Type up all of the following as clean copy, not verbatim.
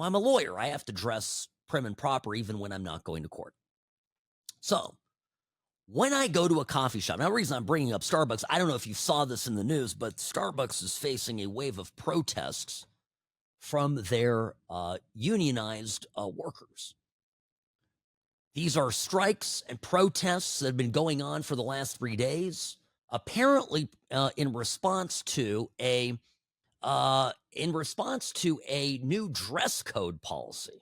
I'm a lawyer. I have to dress prim and proper even when I'm not going to court. So when I go to a coffee shop, now the reason I'm bringing up Starbucks, I don't know if you saw this in the news, but Starbucks is facing a wave of protests from their unionized workers. These are strikes and protests that have been going on for the last 3 days, apparently in response to a new dress code policy.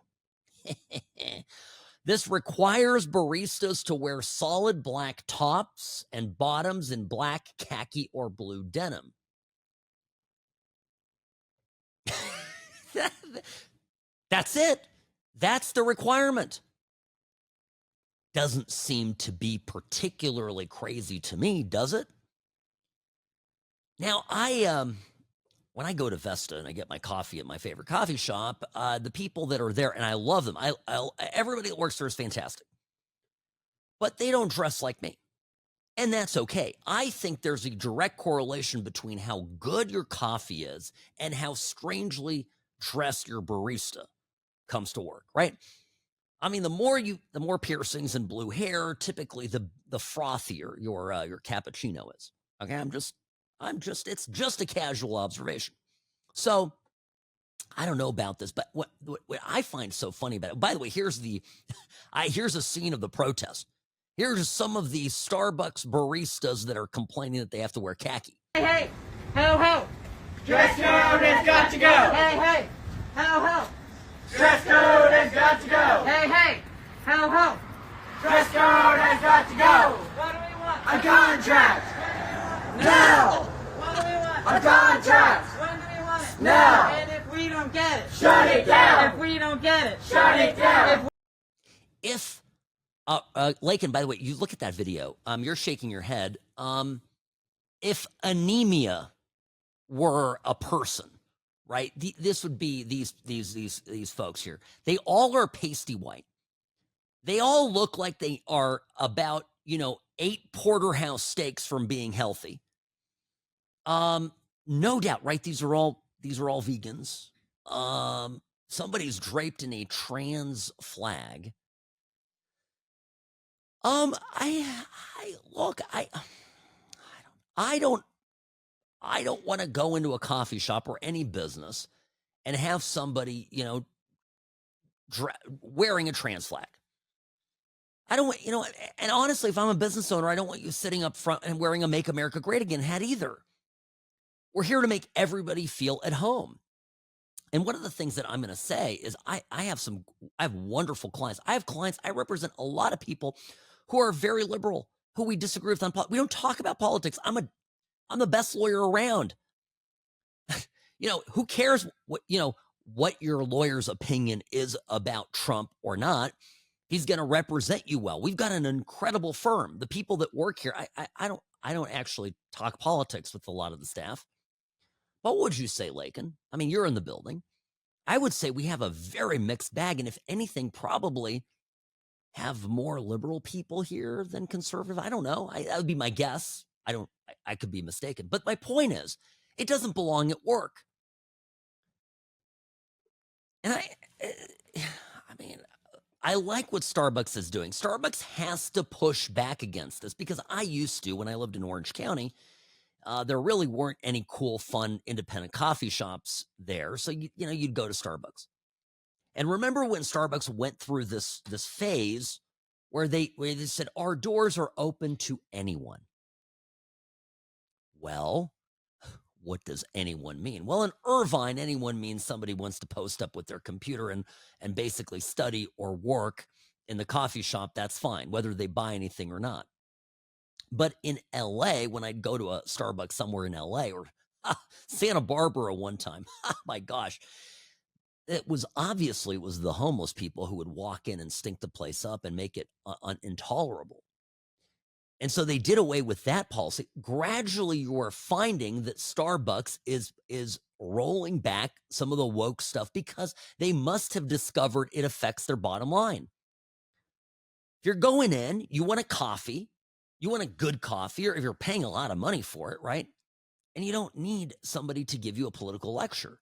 This requires baristas to wear solid black tops and bottoms in black, khaki, or blue denim. That's it. That's the requirement. Doesn't seem to be particularly crazy to me, does it? Now, when I go to Vesta and I get my coffee at my favorite coffee shop, the people that are there, and I love them. Everybody that works there is fantastic, but they don't dress like me, and that's okay. I think there's a direct correlation between how good your coffee is and how strangely dressed your barista comes to work, right? I mean, the more piercings and blue hair, typically the frothier your cappuccino is. Okay, it's just a casual observation. So I don't know about this, but what I find so funny about it. By the way, here's a scene of the protest. Here's some of the Starbucks baristas that are complaining that they have to wear khaki. Hey, ho, ho. Dress code has got to go. Hey, ho, ho. Dress code has got to go. Hey, ho, ho. Dress code has got to go. What do we want? A contract. Now. What do we want? A contract. When do we want it? Now. And if we don't get it? Shut it down. If we don't get it? Shut it down. If Lakin, by the way, you look at that video. You're shaking your head. If anemia were a person, right? This would be these folks here. They all are pasty white. They all look like they are about 8 porterhouse steaks from being healthy. No doubt, right? These are all vegans. Somebody's draped in a trans flag. I don't want to go into a coffee shop or any business and have somebody, wearing a trans flag. I don't want, and honestly, if I'm a business owner, I don't want you sitting up front and wearing a Make America Great Again hat either. We're here to make everybody feel at home. And one of the things that I'm going to say is I have wonderful clients. I have clients, I represent a lot of people who are very liberal, who we disagree with on politics. We don't talk about politics. I'm the best lawyer around. Who cares what your lawyer's opinion is about Trump or not? He's going to represent you well. We've got an incredible firm. The people that work here, I don't actually talk politics with a lot of the staff. What would you say, Lakin? I mean, you're in the building. I would say we have a very mixed bag, and if anything, probably have more liberal people here than conservative. I don't know. That would be my guess. I could be mistaken. But my point is, it doesn't belong at work. And I like what Starbucks is doing. Starbucks has to push back against this because I used to, when I lived in Orange County, there really weren't any cool, fun, independent coffee shops there. So, you'd go to Starbucks. And remember when Starbucks went through this phase where they said, our doors are open to anyone. Well, what does anyone mean? Well, in Irvine, anyone means somebody wants to post up with their computer and basically study or work in the coffee shop. That's fine, whether they buy anything or not. But in LA, when I'd go to a Starbucks somewhere in LA or Santa Barbara one time, my gosh, it was the homeless people who would walk in and stink the place up and make it intolerable. And so they did away with that policy. Gradually, you are finding that Starbucks is rolling back some of the woke stuff because they must have discovered it affects their bottom line. If you're going in, you want a coffee, you want a good coffee, or if you're paying a lot of money for it, right? And you don't need somebody to give you a political lecture.